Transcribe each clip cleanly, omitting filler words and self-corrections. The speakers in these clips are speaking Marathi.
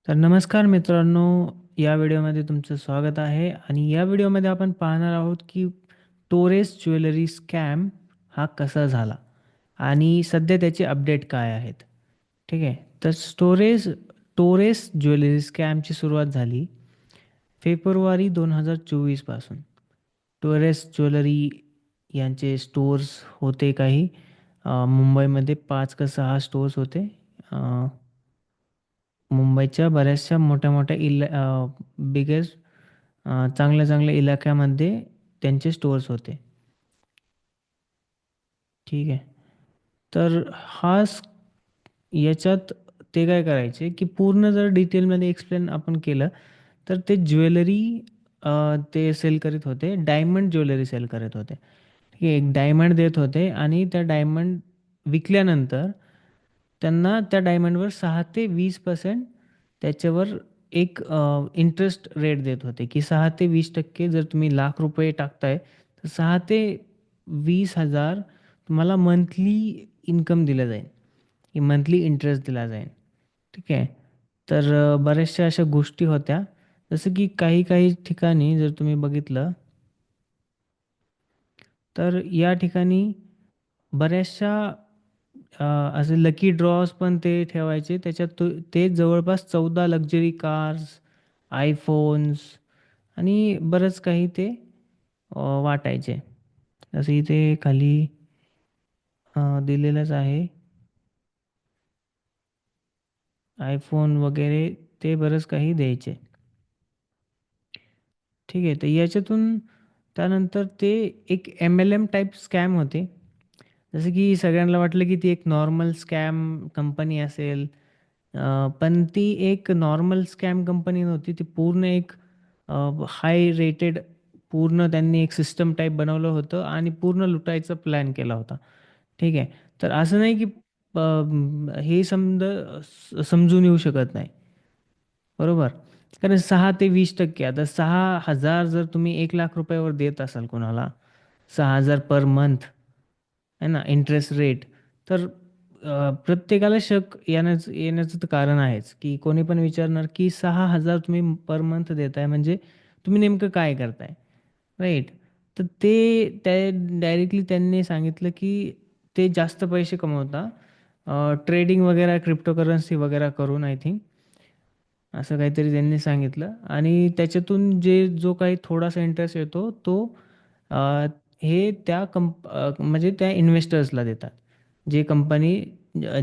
तर नमस्कार मित्रांनो, या व्हिडिओमध्ये तुमचं स्वागत आहे आणि या व्हिडिओमध्ये आपण पाहणार आहोत की टोरेस ज्वेलरी स्कॅम हा कसा झाला आणि सध्या त्याचे अपडेट काय आहेत. ठीक आहे. तर टोरेस ज्वेलरी स्कॅमची सुरुवात झाली फेब्रुवारी 2024 पासून. टोरेस ज्वेलरी यांचे स्टोअर्स होते काही मुंबईमध्ये 5 का 6 स्टोअर्स होते. मुंबईच्या बऱ्याचशा मोठ्या-मोठ्या बिगेस्ट चांगल्या-चांगल्या इलाक्यामध्ये त्यांचे स्टोअर्स होते. ठीक आहे. तर याच्यात ते काय करायचे, की पूर्ण जर डिटेलमध्ये एक्सप्लेन आपण केलं, तर ते ज्वेलरी ते सेल करीत होते. डायमंड ज्वेलरी सेल करत होते. ठीक आहे. एक डायमंड देत होते आणि त्या डायमंड विकल्यानंतर त्यांना त्या डायमंडवर 6 ते 20% त्याच्यावर एक इंटरेस्ट रेट देत होते, की 6 ते 20% जर तुम्ही ₹1,00,000 टाकताय, तर 6 ते 20,000 तुम्हाला मंथली इन्कम दिलं जाईल, की मंथली इंटरेस्ट दिला जाईल. ठीक आहे. तर बऱ्याचशा अशा गोष्टी होत्या. जसं की काही-काही ठिकाणी जर तुम्ही बघितलं, तर या ठिकाणी बऱ्याचशा असे लकी ड्रॉज पण ते ठेवायचे. त्याच्यात ते जवळपास 14 लक्झरी कार्स, आयफोन्स आणि बरंच काही ते वाटायचे. जसं इथे खाली दिलेलंच आहे. आयफोन वगैरे ते बरंच काही द्यायचे. ठीक आहे. तर याच्यातून त्यानंतर ते एक एम-एल-एम टाइप स्कॅम होते. जसं की सगळ्यांना वाटलं की ती एक नॉर्मल स्कॅम कंपनी असेल. पण ती एक नॉर्मल स्कॅम कंपनी नव्हती. ती पूर्ण एक हाय रेटेड पूर्ण त्यांनी एक सिस्टम टाइप बनवलं होतं आणि पूर्ण लुटायचा प्लॅन केला होता. ठीक आहे. तर असं नाही की हे समजून येऊ शकत नाही. बरोबर. कारण 6 ते 20% आता 6,000 जर तुम्ही ₹1,00,000 वर देत असाल कोणाला, 6,000 पर मंथ आहे ना, इंटरेस्ट रेट. तर प्रत्येकाला शक येण्याचं तर कारण आहेच, की कोणी पण विचारणार, की 6,000 तुम्ही पर मंथ देताय म्हणजे तुम्ही नेमकं काय करताय? राइट. तर ते डायरेक्टली त्यांनी सांगितलं, की ते जास्त पैसे कमवता ट्रेडिंग वगैरे, क्रिप्टोकरन्सी वगैरे करून आय थिंक. असं काहीतरी त्यांनी सांगितलं आणि त्याच्यातून जो काही थोडासा इंटरेस्ट येतो तो अ, हे म्हणजे त्या इन्व्हेस्टर्सला देतात. जे कंपनी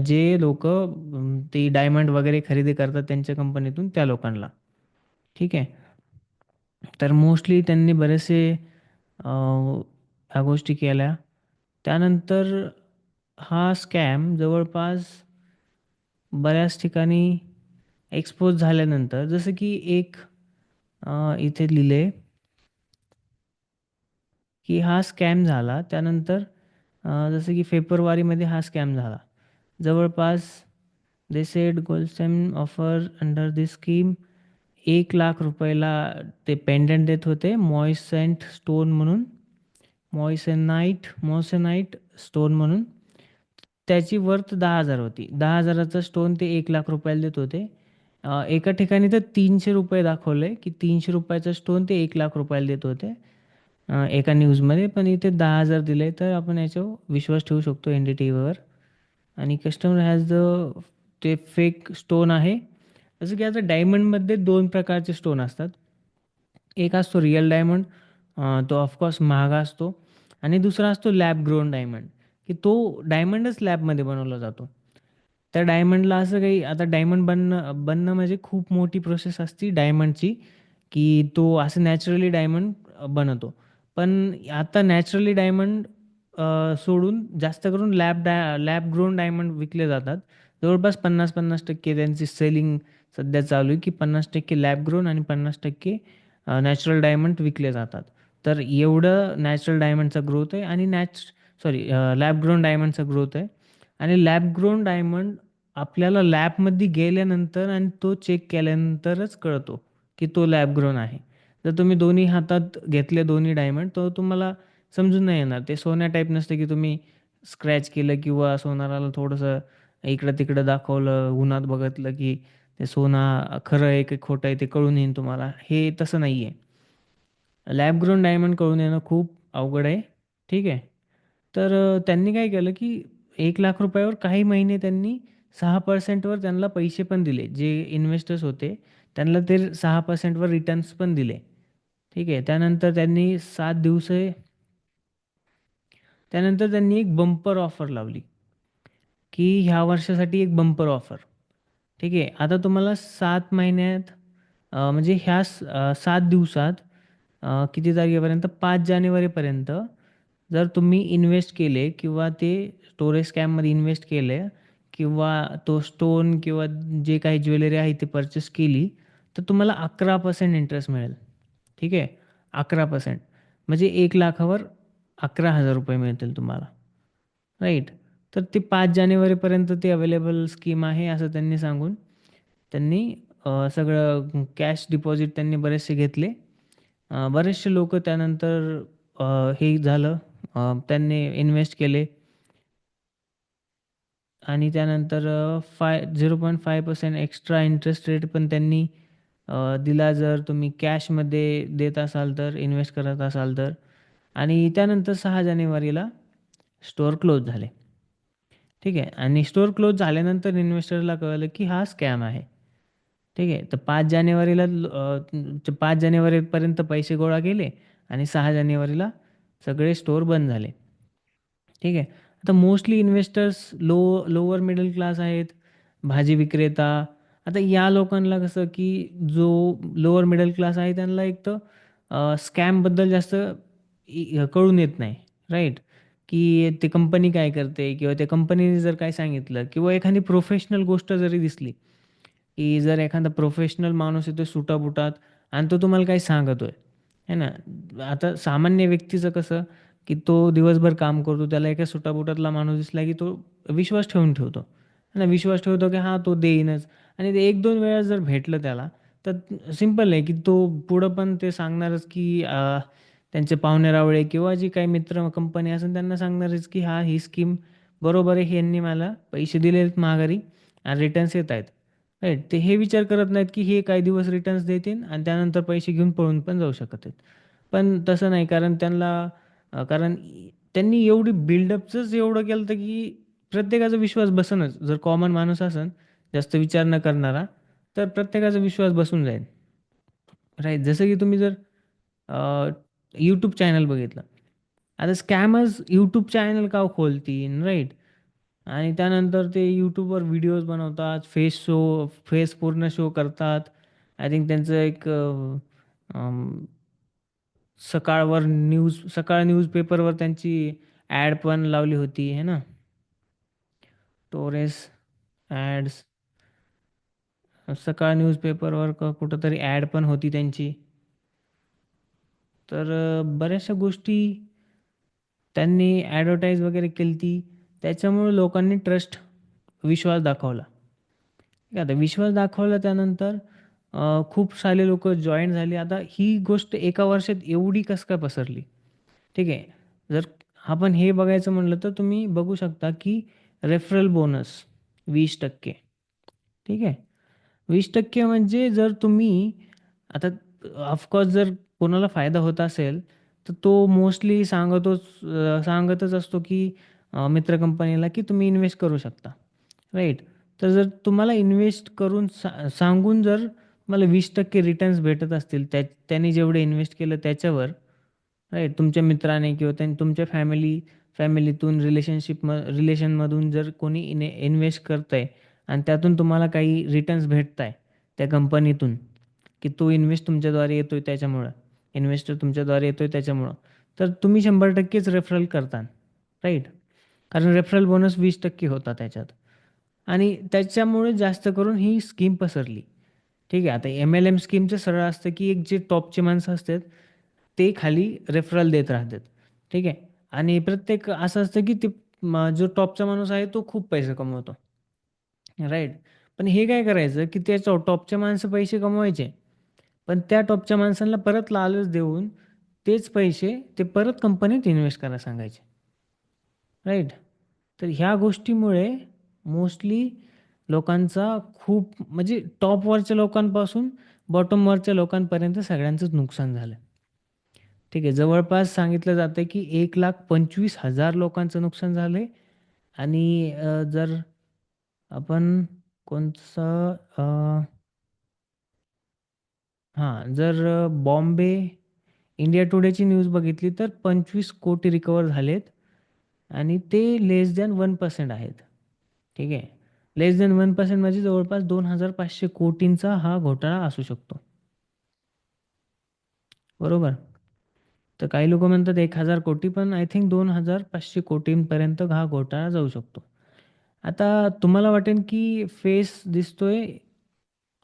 जे लोकं ते डायमंड वगैरे खरेदी करतात त्यांच्या कंपनीतून त्या लोकांना. ठीक आहे. तर मोस्टली त्यांनी बरेचसे ह्या गोष्टी केल्या. त्यानंतर हा स्कॅम जवळपास बऱ्याच ठिकाणी एक्सपोज झाल्यानंतर जसं की एक इथे लिहिले की हा स्कॅम झाला. त्यानंतर जसं की फेब्रुवारीमध्ये हा स्कॅम झाला. जवळपास they said Goldstem offer under this scheme ₹1,00,000 ला ते पेंडंट देत होते. मॉइसेंट स्टोन म्हणून, मॉइसेनाइट स्टोन म्हणून. त्याची वर्थ 10,000 होती. 10,000चा स्टोन ते ₹1,00,000 देत होते. एका ठिकाणी तर ₹300 दाखवलंय, की ₹300 स्टोन ते ₹1,00,000 देत होते. एका न्यूजमध्ये. पण इथे 10,000 दिले, तर आपण याच्यावर विश्वास ठेवू शकतो एन-डी-टी-व्हीवर. आणि कस्टमर हॅज ते फेक स्टोन आहे. जसं की आता डायमंडमध्ये 2 प्रकारचे स्टोन असतात. एक असतो रिअल डायमंड, तो ऑफकोर्स महाग असतो आणि दुसरा असतो लॅब ग्रोन डायमंड, की तो डायमंडच लॅबमध्ये बनवला जातो. त्या डायमंडला असं काही आता डायमंड बनणं बनणं म्हणजे खूप मोठी प्रोसेस असते डायमंडची, की तो असं नॅचरली डायमंड बनवतो. पण आता नॅचरली डायमंड सोडून जास्त करून लॅब ग्रोन डायमंड विकले जातात. जवळपास 50-50% त्यांची सेलिंग सध्या चालू आहे, की 50% लॅब ग्रोन आणि 50% नॅचरल डायमंड विकले जातात. तर एवढं नॅचरल डायमंडचा ग्रोथ आहे आणि सॉरी लॅब ग्रोन डायमंडचा ग्रोथ आहे. आणि लॅब ग्रोन डायमंड आपल्याला लॅबमध्ये गेल्यानंतर आणि तो चेक केल्यानंतरच कळतो, की तो लॅब ग्रोन आहे. जर तुम्ही दोन्ही हातात घेतले दोन्ही डायमंड, तर तुम्हाला समजून नाही येणार. ते सोन्या टाईप नसते, की तुम्ही स्क्रॅच केलं किंवा सोनाराला थोडंसं इकडं-तिकडं दाखवलं, उन्हात बघितलं, की ते सोनं खरं आहे की खोटं आहे ते कळून येईन तुम्हाला. हे तसं नाही आहे. लॅब ग्रोन डायमंड कळून येणं खूप अवघड आहे. ठीक आहे. तर त्यांनी काय केलं की ₹1,00,000 काही महिने त्यांनी 6% वर त्यांना पैसे पण दिले. जे इन्व्हेस्टर्स होते त्यांना ते 6% वर रिटर्न्स पण दिले. ठीक आहे. त्यानंतर त्यांनी एक बंपर ऑफर लावली, की ह्या वर्षासाठी एक बंपर ऑफर. ठीक आहे. आता तुम्हाला 7 महिन्यात म्हणजे 7 दिवसात किती तारखेपर्यंत 5 जानेवारीपर्यंत जर तुम्ही इन्व्हेस्ट केले किंवा ते स्टोरेज स्कॅममध्ये इन्व्हेस्ट केले किंवा तो स्टोन किंवा जे काही ज्वेलरी आहे ते परचेस केली, तर तुम्हाला 11% इंटरेस्ट मिळेल. ठीक आहे. 11% म्हणजे 1,00,000वर ₹11,000 मिळतील तुम्हाला. राईट. तर ते 5 जानेवारीपर्यंत ते अवेलेबल स्कीम आहे असं त्यांनी सांगून त्यांनी सगळं कॅश डिपॉझिट त्यांनी बरेचसे घेतले. बरेचसे लोक त्यानंतर हे झालं, त्यांनी इन्व्हेस्ट केले आणि त्यानंतर 0.5% एक्स्ट्रा इंटरेस्ट रेट पण त्यांनी दिला जर तुम्ही कॅशमध्ये देत असाल तर, इन्व्हेस्ट करत असाल तर. आणि त्यानंतर 6 जानेवारीला स्टोअर क्लोज झाले. ठीक आहे. आणि स्टोअर क्लोज झाल्यानंतर इन्व्हेस्टरला कळलं की हा स्कॅम आहे. ठीक आहे. तर 5 जानेवारीपर्यंत पैसे गोळा केले आणि 6 जानेवारीला सगळे स्टोअर बंद झाले. ठीक आहे. आता mostly investors lower middle class आहेत, भाजी विक्रेता. आता या लोकांना कसं की जो लोअर मिडल क्लास आहे त्यांना एक तर स्कॅमबद्दल जास्त कळून येत नाही. राईट. की ते कंपनी काय करते किंवा त्या कंपनीने जर काय सांगितलं किंवा एखादी प्रोफेशनल गोष्ट जरी दिसली, की जर एखादा प्रोफेशनल माणूस येतो सुटाबुटात आणि तो तुम्हाला काही सांगतोय, है ना. आता सामान्य व्यक्तीचं कसं की तो दिवसभर काम करतो, त्याला एका सुटाबुटातला माणूस दिसला की तो विश्वास ठेवून ठेवतो, है ना. विश्वास ठेवतो की हां तो देईनच. आणि ते 1-2 वेळा जर भेटलं त्याला, तर सिंपल आहे की तो पुढं पण ते सांगणारच की त्यांचे पाहुणे-रावळे किंवा जी काही मित्र कंपनी असेल त्यांना सांगणारच की हां ही स्कीम बरोबर आहे, ह्यांनी मला पैसे दिलेत माघारी आणि रिटर्न्स येत आहेत. राईट. ते हे विचार करत नाहीत की हे काही दिवस रिटर्न्स देतील आणि त्यानंतर पैसे घेऊन पळून पण जाऊ शकत आहेत. पण तसं नाही, कारण त्यांनी एवढी बिल्डअपचंच एवढं केलं होतं की प्रत्येकाचा विश्वास बसेनच. जर कॉमन माणूस असेल, जास्त विचार न करणारा, तर प्रत्येकाचा विश्वास बसून जाईल. राईट. जसं की तुम्ही जर यूट्यूब चॅनल बघितलं. आता स्कॅमर्स यूट्यूब चॅनल का खोलतील, राईट. आणि त्यानंतर ते यूट्यूबवर व्हिडिओज बनवतात, फेस पूर्ण शो करतात. आय थिंक त्यांचं एक सकाळ न्यूजपेपरवर त्यांची ॲड पण लावली होती, है ना. टोरेस ॲड्स, सकाळ न्यूजपेपरवर कुठंतरी ॲड पण होती त्यांची. तर बऱ्याचशा गोष्टी त्यांनी ॲडव्हर्टाईज वगैरे केली ती, त्याच्यामुळे लोकांनी विश्वास दाखवला. ठीक आहे. आता विश्वास दाखवला त्यानंतर खूप सारे लोक जॉईन झाले. आता ही गोष्ट एका वर्षात एवढी कसं काय पसरली? ठीक आहे. जर आपण हे बघायचं म्हटलं तर तुम्ही बघू शकता की रेफरल बोनस 20%. ठीक आहे. 20% म्हणजे जर तुम्ही आता ऑफकोर्स जर कोणाला फायदा होत असेल, तर तो मोस्टली सांगतच असतो की मित्र कंपनीला की तुम्ही इन्व्हेस्ट करू शकता. राईट. तर जर तुम्हाला इन्व्हेस्ट करून सांगून जर तुम्हाला 20% रिटर्न्स भेटत असतील त्यांनी जेवढे इन्व्हेस्ट केलं त्याच्यावर, राईट. तुमच्या मित्राने किंवा तुमच्या फॅमिलीतून रिलेशनमधून जर कोणी इन्व्हेस्ट करतंय आणि त्यातून तुम्हाला काही रिटर्न्स भेटत आहे त्या कंपनीतून, की तो इन्व्हेस्टर तुमच्याद्वारे येतोय त्याच्यामुळं, तर तुम्ही 100%च रेफरल करता. राईट. कारण रेफरल बोनस 20% होता त्याच्यात. आणि त्याच्यामुळे जास्त करून ही स्कीम पसरली. ठीक आहे. आता एम-एल-एम स्कीमचं सरळ असतं की एक जे टॉपचे माणसं असतात, ते खाली रेफरल देत राहतात. ठीक आहे. आणि प्रत्येक असं असतं की जो टॉपचा माणूस आहे तो खूप पैसे कमवतो. राईट. पण हे काय करायचं की त्या टॉपचे माणसं पैसे कमवायचे. पण त्या टॉपच्या माणसांना परत लालच देऊन तेच पैसे ते परत कंपनीत इन्व्हेस्ट करायला सांगायचे. राईट. तर ह्या गोष्टीमुळे मोस्टली लोकांचा खूप म्हणजे टॉपवरच्या लोकांपासून बॉटमवरच्या लोकांपर्यंत सगळ्यांचंच नुकसान झालं. ठीक आहे. जवळपास सांगितलं जातं की 1,25,000 लोकांचं नुकसान झालंय आणि जर आपण कोणचं हां, जर बॉम्बे इंडिया टुडेची न्यूज बघितली तर 25 कोटी रिकव्हर झालेत आणि ते लेस दॅन 1% आहेत. ठीक आहे. लेस दॅन 1% म्हणजे जवळपास 2,500 कोटींचा हा घोटाळा असू शकतो. बरोबर? तर काही लोकं म्हणतात 1,000 कोटी पण आय थिंक 2,500 कोटींपर्यंत हा घोटाळा जाऊ शकतो. आता तुम्हाला वाटेल की फेस दिसतोय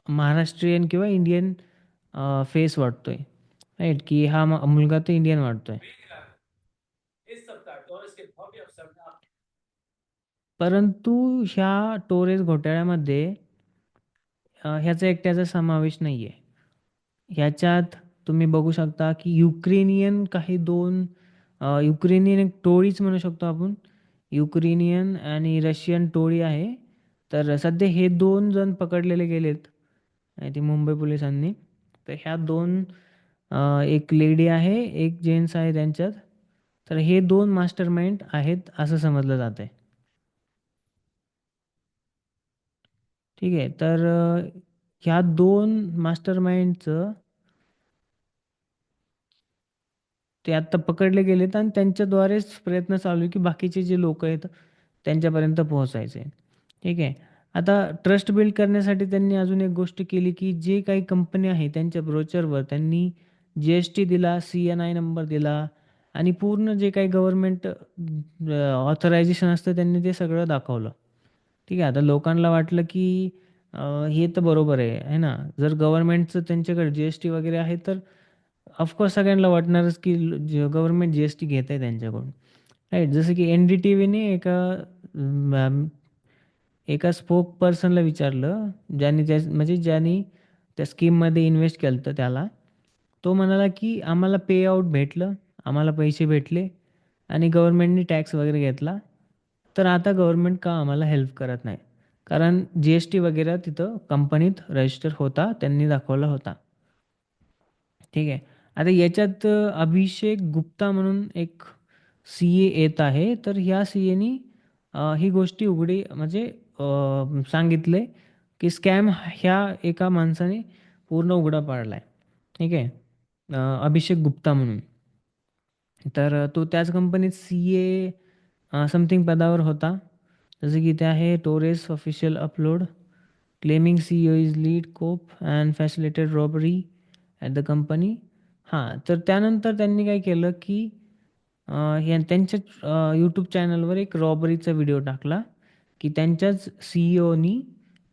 महाराष्ट्रीयन किंवा इंडियन फेस वाटतोय. राइट? की हा मुलगा तर इंडियन वाटतोय. परंतु ह्या टोरेस घोटाळ्यामध्ये ह्याचा एकट्याचा समावेश नाही आहे. ह्याच्यात तुम्ही बघू शकता की युक्रेनियन काही 2 युक्रेनियन एक टोळीच म्हणू शकतो आपण. युक्रेनियन आणि रशियन टोळी आहे. तर सध्या हे 2 जण पकडलेले गेलेत. आय थिंक मुंबई पोलिसांनी. तर ह्या 2 एक लेडी आहे, एक जेन्ट्स आहे त्यांच्यात. तर हे 2 मास्टरमाइंड आहेत असं समजलं जातंय. ठीक आहे. तर ह्या 2 मास्टरमाइंडचं ते आत्ता पकडले गेलेत आणि त्यांच्याद्वारेच प्रयत्न चालू आहे, की बाकीचे जे लोकं आहेत त्यांच्यापर्यंत पोहोचायचे. ठीक आहे. आता ट्रस्ट बिल्ड करण्यासाठी त्यांनी अजून एक गोष्ट केली, की जे काही कंपनी आहे त्यांच्या ब्रोचरवर त्यांनी जी-एस-टी दिला, सी-एन-आय नंबर दिला आणि पूर्ण जे काही गव्हर्नमेंट ऑथरायझेशन असतं त्यांनी ते सगळं दाखवलं. ठीक आहे. आता लोकांना वाटलं, की हे तर बरोबर आहे, आहे ना? जर गव्हर्नमेंटचं त्यांच्याकडे जी-एस-टी वगैरे आहे तर ऑफकोर्स सगळ्यांना वाटणारच, की गव्हर्नमेंट जी-एस-टी घेत आहे त्यांच्याकडून. राइट. जसं की एन-डी-टी-व्हीने एका स्पोक पर्सनला विचारलं, ज्यांनी त्या स्कीममध्ये इन्व्हेस्ट केलं होतं त्याला. तो म्हणाला, की "आम्हाला पे आउट भेटलं, आम्हाला पैसे भेटले आणि गव्हर्नमेंटनी टॅक्स वगैरे घेतला. तर आता गव्हर्नमेंट का आम्हाला हेल्प करत नाही?" कारण जी-एस-टी वगैरे तिथं कंपनीत रजिस्टर होता, त्यांनी दाखवला होता. ठीक आहे. आता याच्यात अभिषेक गुप्ता म्हणून एक सी-ए येत आहे. तर ह्या सी-एनी ही गोष्टी उघडी म्हणजे सांगितले, की स्कॅम ह्या एका माणसाने पूर्ण उघडा पाडलाय. ठीक आहे. अभिषेक गुप्ता म्हणून. तर तो त्याच कंपनीत सी-ए समथिंग पदावर होता. जसं की इथे आहे Torres official upload. Claiming CEO is lead cop and facilitated robbery at the company. हां, तर त्यानंतर त्यांनी काय केलं, की त्यांच्याच यूट्यूब चॅनलवर एक रॉबरीचा व्हिडिओ टाकला, की त्यांच्याच सी-ई-ओनी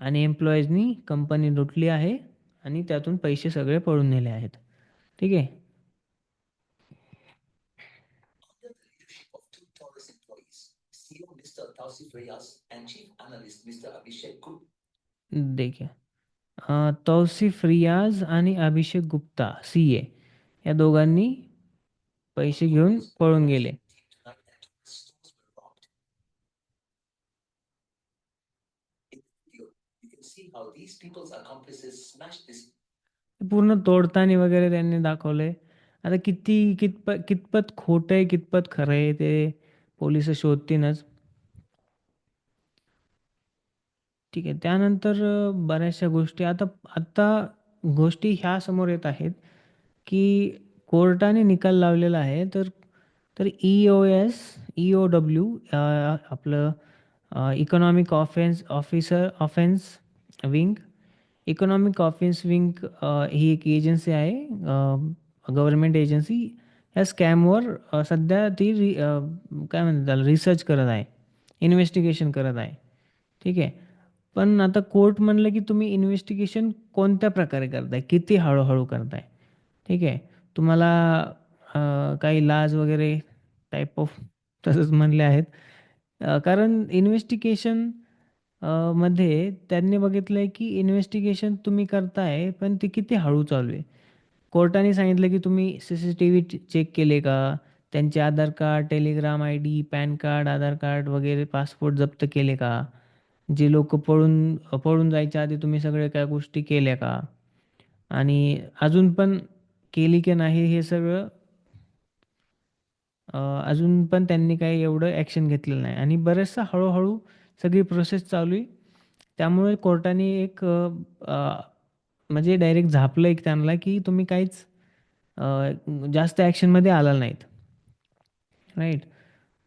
आणि एम्प्लॉईजनी कंपनी लुटली आहे आणि त्यातून पैसे सगळे पळून नेले आहेत. ठीक आहे. देखीए तौसिफ रियाज आणि अभिषेक गुप्ता सी-ए या दोघांनी पैसे घेऊन पळून गेले. पूर्ण तोडताना वगैरे त्यांनी दाखवलंय. आता कितपत खोटं आहे, कितपत खरं आहे ते पोलिस शोधतीलच. ठीक आहे. त्यानंतर बऱ्याचशा गोष्टी आता आता गोष्टी ह्या समोर येत आहेत, की कोर्टाने निकाल लावलेला आहे. तर ई-ओ-एस, ई-ओ-डब्ल्यू आपलं economic offence wing. Economic offence wing ही एक एजन्सी आहे, गव्हर्नमेंट एजन्सी. ह्या स्कॅमवर सध्या ती काय म्हणतात त्याला रिसर्च करत आहे, इन्व्हेस्टिगेशन करत आहे. ठीक आहे. पण आता कोर्ट म्हणलं, की तुम्ही इन्व्हेस्टिगेशन कोणत्या प्रकारे करताय? किती हळू करताय? ठीक आहे. तुम्हाला काही लाज वगैरे टाइप ऑफ तसंच म्हणले आहेत. कारण इन्व्हेस्टिगेशन मध्ये त्यांनी बघितलंय, की इन्व्हेस्टिगेशन तुम्ही करताय, पण ती किती हळू चालू आहे. कोर्टाने सांगितलं, की तुम्ही सी-सी-टी-व्ही चेक केले का? त्यांचे Aadhaar card, Telegram ID, PAN card, Aadhaar card वगैरे पासपोर्ट जप्त केले का? जे लोक पळून जायच्या आधी तुम्ही सगळे काय गोष्टी केल्या का, आणि अजून पण केली की नाही हे सगळं, अजून पण त्यांनी काही एवढं ॲक्शन घेतलेलं नाही आणि बरेचसा हळूहळू सगळी प्रोसेस चालू आहे. त्यामुळे कोर्टाने एक अ, म्हणजे डायरेक्ट झापलं एक त्यांना, की तुम्ही काहीच जास्त ॲक्शनमध्ये आला नाहीत. राईट.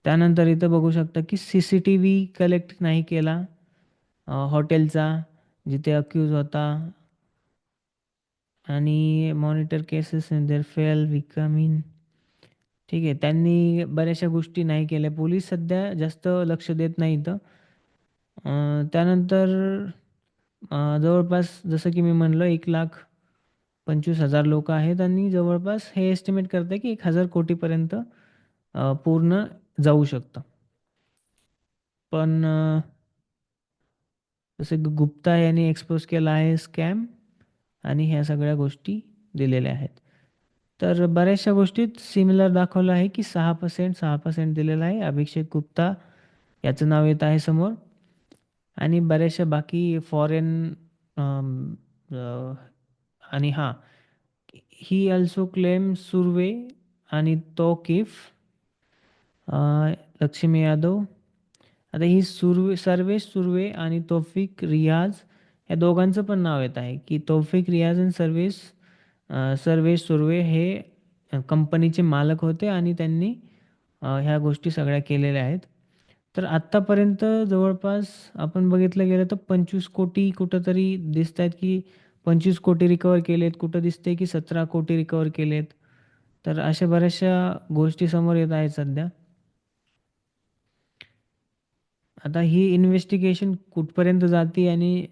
त्यानंतर इथं बघू शकता की CCTV कलेक्ट नाही केला हॉटेलचा, जिथे अक्यूज होता. आणि monitor cases in their fail become in. ठीक आहे, त्यांनी बऱ्याचशा गोष्टी नाही केल्या. पोलीस सध्या जास्त लक्ष देत नाही इथं. त्यानंतर जवळपास जसं की मी म्हणलं 1,25,000 लोक आहेत आणि जवळपास हे एस्टिमेट करतं की 1,000 कोटीपर्यंत पूर्ण जाऊ शकतं. पण जसं की गुप्ता यांनी एक्सपोज केला आहे स्कॅम, आणि ह्या सगळ्या गोष्टी दिलेल्या आहेत. तर बऱ्याचशा गोष्टीत सिमिलर दाखवलं आहे की 6% दिलेलं आहे. अभिषेक गुप्ता याचं नाव येत आहे समोर. आणि बऱ्याचशा बाकी फॉरेन आणि हां, ही अल्सो क्लेम सुर्वे आणि तौकीफ, लक्ष्मी यादव. आता ही सर्वेश सुर्वे आणि तौफिक रियाज या दोघांचं पण नाव येत आहे की तौफिक रियाज आणि सर्वेश सुर्वे हे कंपनीचे मालक होते आणि त्यांनी ह्या गोष्टी सगळ्या केलेल्या आहेत. तर आत्तापर्यंत जवळपास आपण बघितलं गेलं तर 25 कोटी कुठंतरी दिसत आहेत, की 25 कोटी रिकवर केलेत, कुठं दिसते की 17 कोटी रिकवर केलेत. तर अशा बऱ्याचशा गोष्टी समोर येत आहेत सध्या. आता ही इन्व्हेस्टिगेशन कुठपर्यंत जाते आणि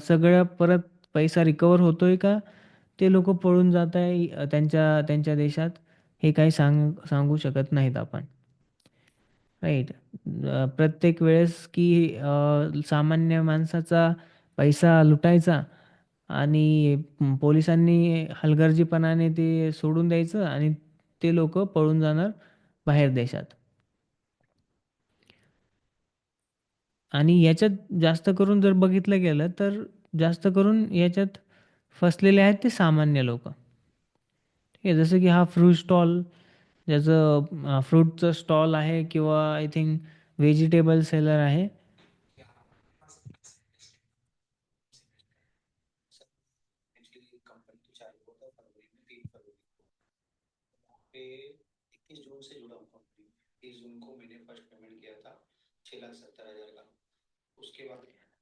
सगळं परत पैसा रिकवर होतोय का, ते लोक पळून जात आहे त्यांच्या त्यांच्या देशात, हे काही सांगू शकत नाहीत आपण. राईट. प्रत्येक वेळेस की सामान्य माणसाचा पैसा लुटायचा आणि पोलिसांनी हलगर्जीपणाने ते सोडून द्यायचं आणि ते लोक पळून जाणार बाहेर देशात. आणि याच्यात जास्त करून जर बघितलं गेलं तर जास्त करून याच्यात फसलेले आहेत ते सामान्य लोक. ठीक आहे, जसं की हा फ्रूट स्टॉल, ज्याचं फ्रूटचं स्टॉल आहे किंवा आय थिंक व्हेजिटेबल सेलर आहे.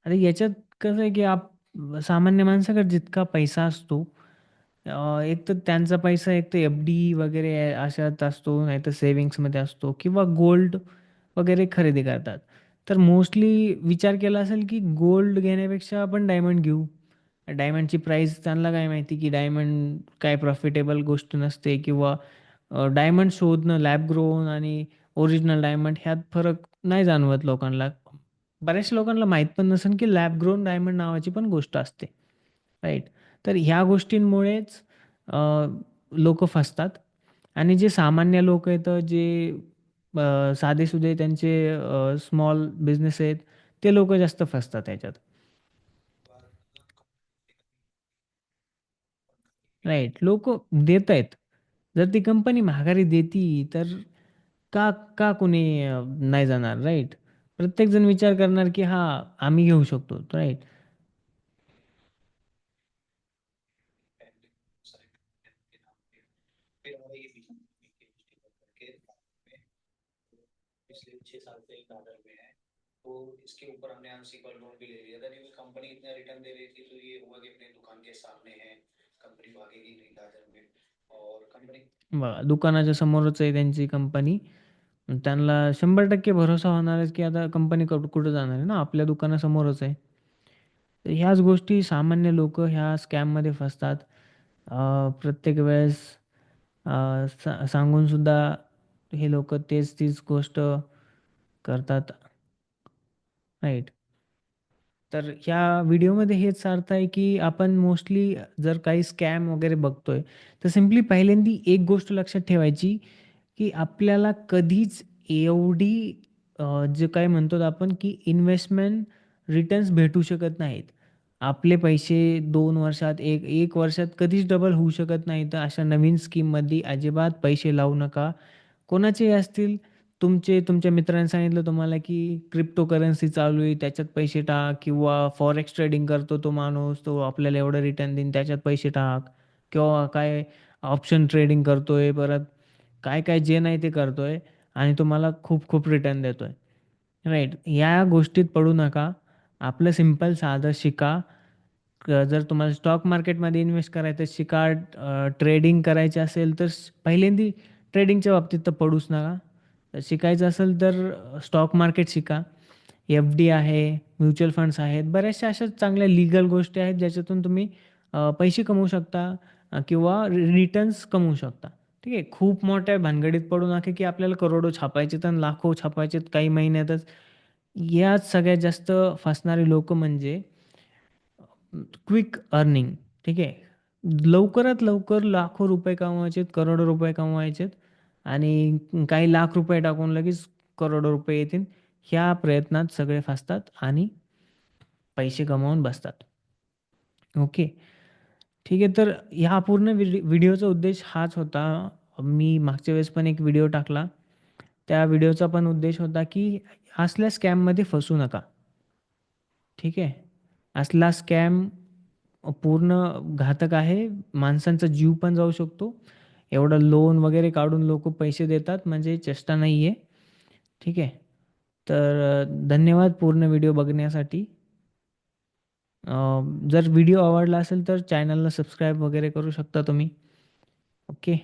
आता याच्यात कसं आहे की सामान्य माणसाकडे जितका पैसा असतो, एक तर त्यांचा पैसा एक तर FD वगैरे अशात असतो, नाहीतर सेव्हिंग्समध्ये असतो किंवा गोल्ड वगैरे खरेदी करतात. तर मोस्टली विचार केला असेल की गोल्ड घेण्यापेक्षा आपण डायमंड घेऊ. डायमंडची प्राईस त्यांना काय माहिती की डायमंड काय प्रॉफिटेबल गोष्ट नसते, किंवा डायमंड शोधणं लॅब ग्रोन आणि ओरिजिनल डायमंड ह्यात फरक नाही जाणवत लोकांना. बऱ्याच लोकांना माहीत पण नसेल की लॅब ग्रोन डायमंड नावाची पण गोष्ट असते. राईट. तर ह्या गोष्टींमुळेच लोक फसतात. आणि जे सामान्य लोक आहेत, जे साधेसुधे त्यांचे स्मॉल बिझनेस आहेत, ते लोक जास्त फसतात याच्यात. राईट. लोक देत आहेत. जर ती कंपनी माघारी देती तर का का कोणी नाही जाणार, राईट. प्रत्येकजण विचार करणार की हा, आम्ही घेऊ शकतो, राईट. बघा, दुकानाच्या समोरच आहे त्यांची कंपनी. त्यांना 100% भरोसा होणार आहे की आता कंपनी कुठं जाणार आहे ना, आपल्या दुकानासमोरच आहे. तर ह्याच गोष्टी सामान्य लोक ह्या स्कॅममध्ये फसतात. प्रत्येक वेळेस सांगून सुद्धा हे लोक तेच तीच गोष्ट करतात. राईट. तर ह्या व्हिडिओमध्ये हेच अर्थ आहे की आपण मोस्टली जर काही स्कॅम वगैरे बघतोय, तर सिम्पली पहिल्यांदी एक गोष्ट लक्षात ठेवायची की आपल्याला कधीच एवढी जे काय म्हणतो आपण की इन्व्हेस्टमेंट रिटर्न्स भेटू शकत नाहीत. आपले पैसे 2 वर्षात, एक वर्षात कधीच डबल होऊ शकत नाही. तर अशा नवीन स्कीममध्ये अजिबात पैसे लावू नका. कोणाचेही असतील, तुमच्या मित्राने सांगितलं तुम्हाला की क्रिप्टोकरन्सी चालू आहे, त्याच्यात पैसे टाक, किंवा फॉरेक्स ट्रेडिंग करतो तो माणूस, तो आपल्याला एवढं रिटर्न देईन, त्याच्यात पैसे टाक, किंवा काय ऑप्शन ट्रेडिंग करतोय, परत काय काय जे नाही ते करतोय, आणि तुम्हाला खूप खूप रिटर्न देतोय. राईट, या गोष्टीत पडू नका. आपलं सिंपल साधं शिका. जर तुम्हाला स्टॉक मार्केटमध्ये इन्व्हेस्ट करायचं शिका. ट्रेडिंग करायचे असेल तर पहिल्यांदी ट्रेडिंगच्या बाबतीत तर पडूच नका. तर शिकायचं असेल तर स्टॉक मार्केट शिका. एफ डी आहे, म्युच्युअल फंड्स आहेत, बऱ्याचशा अशा चांगल्या लीगल गोष्टी आहेत ज्याच्यातून तुम्ही पैसे कमवू शकता, किंवा रिटर्न्स कमवू शकता. ठीक आहे. खूप मोठ्या भानगडीत पडू नका की आपल्याला करोडो छापायचे तर लाखो छापायचे काही महिन्यातच. यात सगळ्यात जास्त फसणारे लोक म्हणजे क्विक अर्निंग. ठीक आहे. लवकरात लवकर लाखो रुपये कमवायचेत, करोडो रुपये कमवायचेत, आणि काही लाख रुपये टाकून लगेच करोडो रुपये येतील. ह्या प्रयत्नात सगळे फसतात आणि पैसे गमावून बसतात. ओके. ठीक आहे. तर ह्या पूर्ण व्हिडिओचा उद्देश हाच होता. मी मागच्या वेळेस पण एक व्हिडिओ टाकला. त्या व्हिडिओचा पण उद्देश होता की असल्या स्कॅममध्ये फसू नका. ठीक आहे. असला स्कॅम पूर्ण घातक आहे. माणसांचा जीव पण जाऊ शकतो. एवढं लोन वगैरे काढून लोक पैसे देतात म्हणजे चेष्टा नाही आहे. ठीक आहे. तर धन्यवाद पूर्ण व्हिडिओ बघण्यासाठी. जर व्हिडिओ आवडला असेल तर चॅनलला सबस्क्राईब वगैरे करू शकता तुम्ही. ओके.